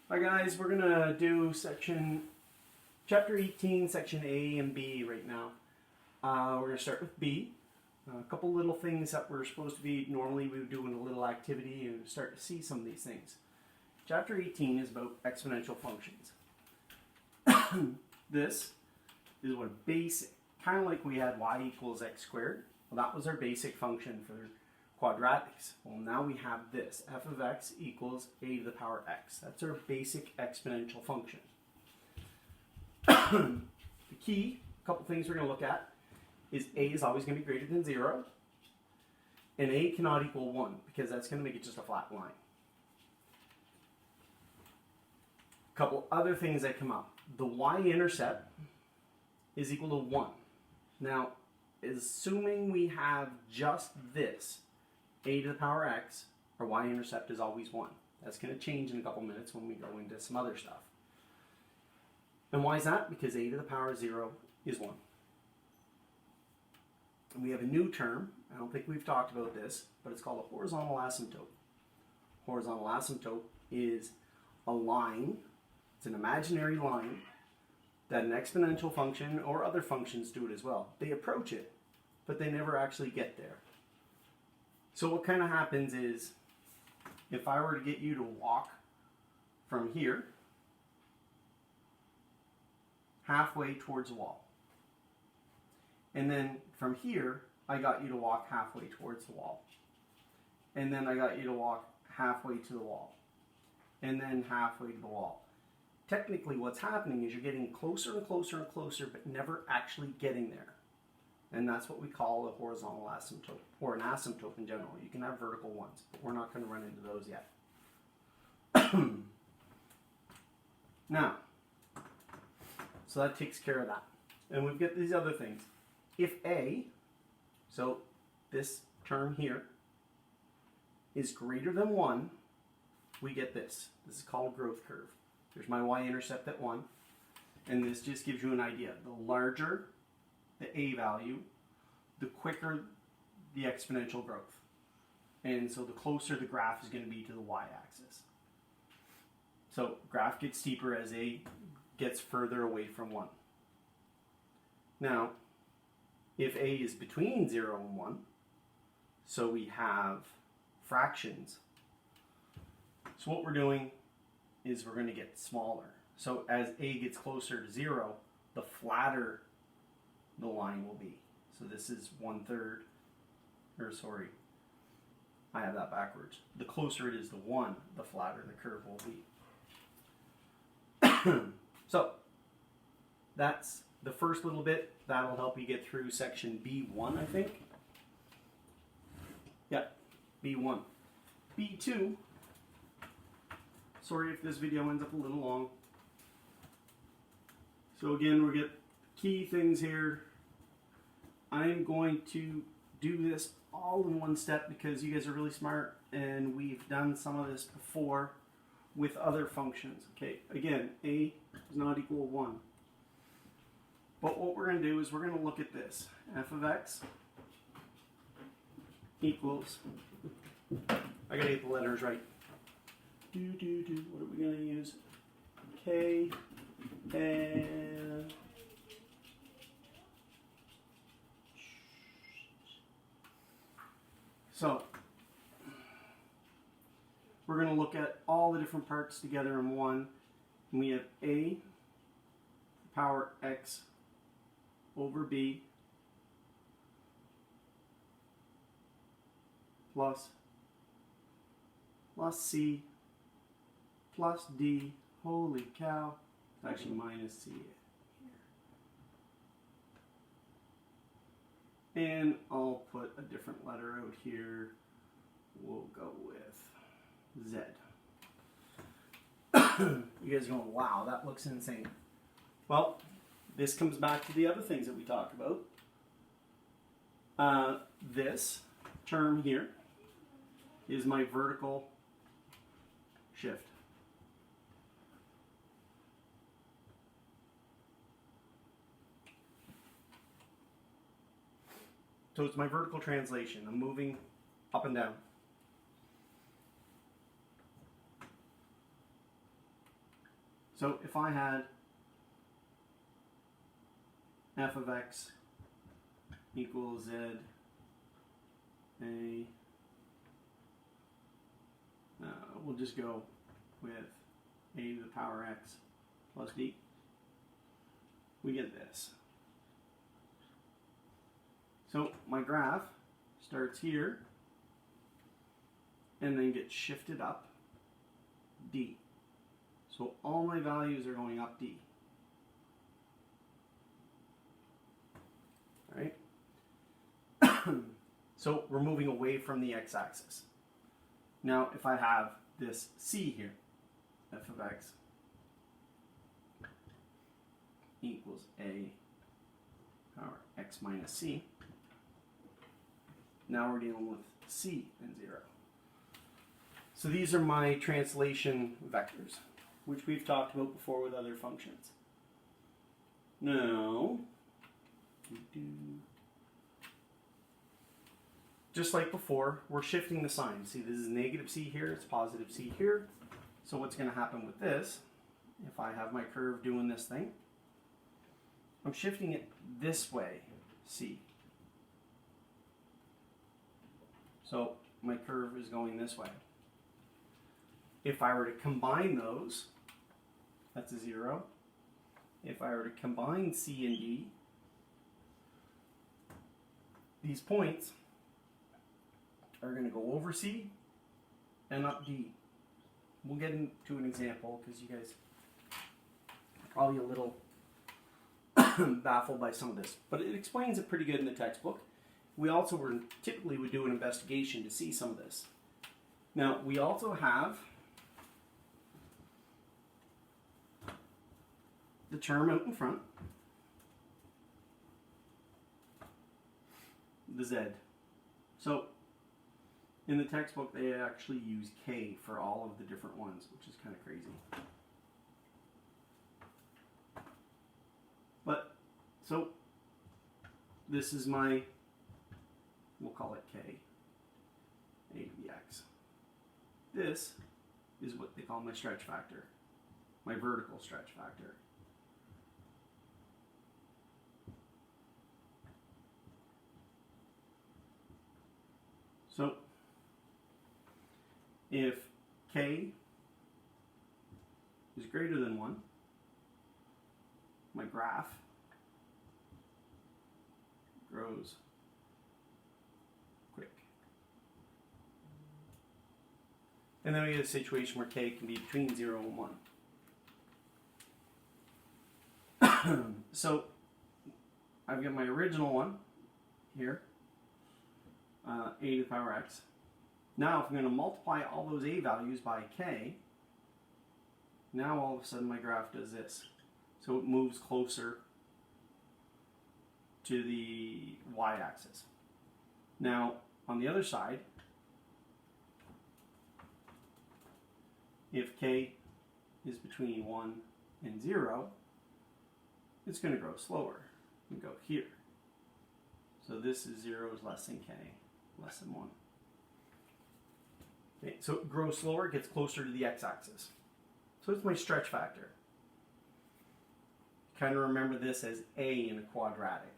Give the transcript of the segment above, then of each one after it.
Hi guys, we're gonna do chapter 18, section A and B right now. We're gonna start with B. A couple little things that we're supposed to be, normally we would do in a little activity and start to see some of these things. Chapter 18 is about exponential functions. This is what a basic, kind of like we had y equals x squared. Well, that was our basic function for quadratics. Well, now we have this, f of x equals a to the power x. That's our basic exponential function. The key, a couple things we're going to look at, is a is always going to be greater than 0, and a cannot equal 1, because that's going to make it just a flat line. A couple other things that come up. The y-intercept is equal to 1. Now, assuming we have just this, a to the power x, our y-intercept is always 1. That's going to change in a couple minutes when we go into some other stuff. And why is that? Because a to the power 0 is 1. And we have a new term. I don't think we've talked about this, but it's called a horizontal asymptote. Horizontal asymptote is a line, it's an imaginary line, that an exponential function or other functions do it as well. They approach it, but they never actually get there. So what kind of happens is, if I were to get you to walk from here halfway towards the wall, and then from here I got you to walk halfway towards the wall, and then I got you to walk halfway to the wall, and then halfway to the wall. Technically what's happening is you're getting closer and closer and closer, but never actually getting there. And that's what we call a horizontal asymptote, or an asymptote in general. You can have vertical ones, but we're not going to run into those yet. Now, so that takes care of that. And we've got these other things. If a, so this term here, is greater than 1, we get this. This is called a growth curve. There's my y-intercept at 1. And this just gives you an idea. The larger the a value, the quicker the exponential growth. And so the closer the graph is going to be to the y-axis. So graph gets steeper as a gets further away from 1. Now, if a is between 0 and 1, so we have fractions. So what we're doing is we're going to get smaller. So as a gets closer to 0, the flatter the line will be. So this is 1/3, or sorry, I have that backwards. The closer it is to 1, the flatter the curve will be. So that's the first little bit. That'll help you get through section B1, I think. Yeah, B1. B2, sorry if this video ends up a little long. So again, we get key things here. I'm going to do this all in one step because you guys are really smart and we've done some of this before with other functions. Okay, again, a is not equal to 1. But what we're going to do is we're going to look at this. F of x equals, I got to get the letters right. What are we going to use? K and so we're going to look at all the different parts together in one. And we have a power x over b plus c plus d. Holy cow. It's actually minus c here. And I'll put a different letter out here. We'll go with Z. You guys are going, wow, that looks insane. Well, this comes back to the other things that we talked about. This term here is my vertical shift. So it's my vertical translation. I'm moving up and down. So if I had f of x equals z a, we'll just go with a to the power x plus d, we get this. So my graph starts here and then gets shifted up d. So all my values are going up d. All right? So we're moving away from the x-axis. Now if I have this c here, f of x equals a power x minus c, now we're dealing with c and 0. So these are my translation vectors, which we've talked about before with other functions. Now, just like before, we're shifting the sign. See, this is negative c here, it's positive c here. So what's going to happen with this, if I have my curve doing this thing, I'm shifting it this way, c. So my curve is going this way. If I were to combine those, that's a 0. If I were to combine c and d, these points are going to go over c and up d. We'll get into an example because you guys are probably a little baffled by some of this, but it explains it pretty good in the textbook. We also typically would do an investigation to see some of this. Now we also have the term out in front, the z. So in the textbook they actually use k for all of the different ones, which is kind of crazy. But so this is my, we'll call it k, a to the x. This is what they call my stretch factor, my vertical stretch factor. So if k is greater than 1, my graph grows quick. And then we get a situation where k can be between 0 and 1. So I've got my original one here, a to the power x. Now if I'm going to multiply all those a values by k, now all of a sudden my graph does this. So it moves closer to the y-axis. Now on the other side, if k is between 1 and 0, it's going to grow slower and go here. So this is 0 is less than k, less than 1. Okay, so it grows slower, it gets closer to the x-axis. So it's my stretch factor. Kind of remember this as a in a quadratic.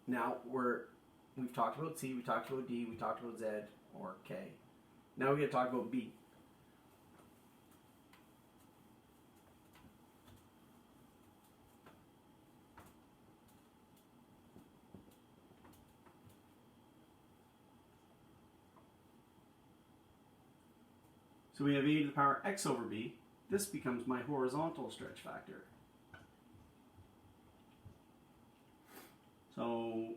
Now we've talked about c, we talked about d, we talked about z or k. Now we're going to talk about b. So we have a to the power x over b. This becomes my horizontal stretch factor. So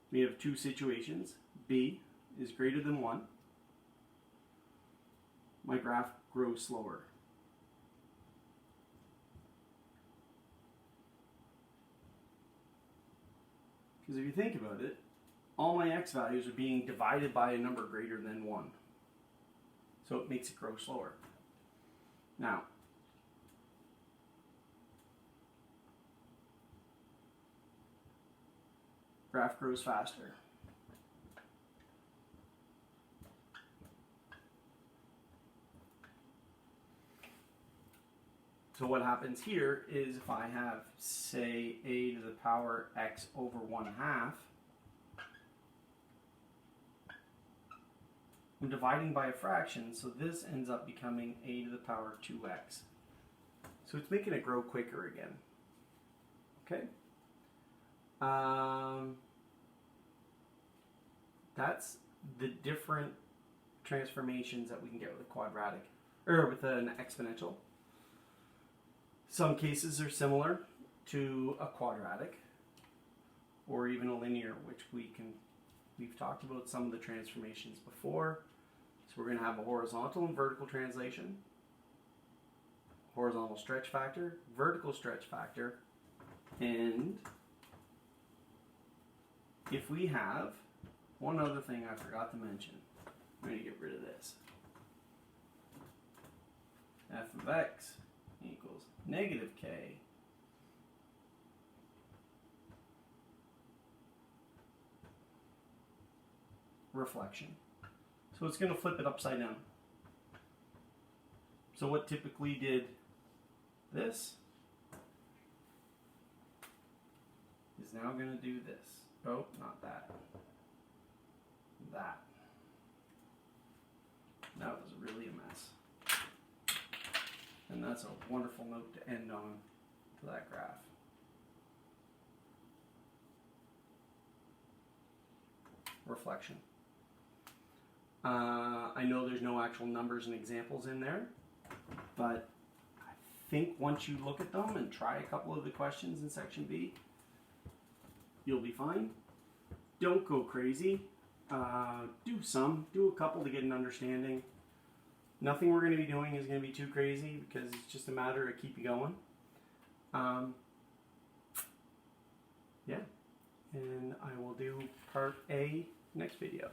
we have two situations. B is greater than 1. My graph grows slower. Because if you think about it, all my x values are being divided by a number greater than 1. So it makes it grow slower. Now, graph grows faster. So what happens here is if I have, say, a to the power x over 1/2, I'm dividing by a fraction, so this ends up becoming a to the power 2x. So it's making it grow quicker again. Okay? That's the different transformations that we can get with a quadratic, or with an exponential. Some cases are similar to a quadratic, or even a linear, which we've talked about some of the transformations before. So we're going to have a horizontal and vertical translation, horizontal stretch factor, vertical stretch factor, and if we have one other thing I forgot to mention, I'm going to get rid of this. F of x equals negative k reflection. So it's going to flip it upside down. So what typically did this is now going to do this. Oh, not that. That. That was really a mess. And that's a wonderful note to end on for that graph. Reflection. I know there's no actual numbers and examples in there, but I think once you look at them and try a couple of the questions in section B, you'll be fine. Don't go crazy. Do a couple to get an understanding. Nothing we're going to be doing is going to be too crazy because it's just a matter of keep you going. Yeah, and I will do part A next video.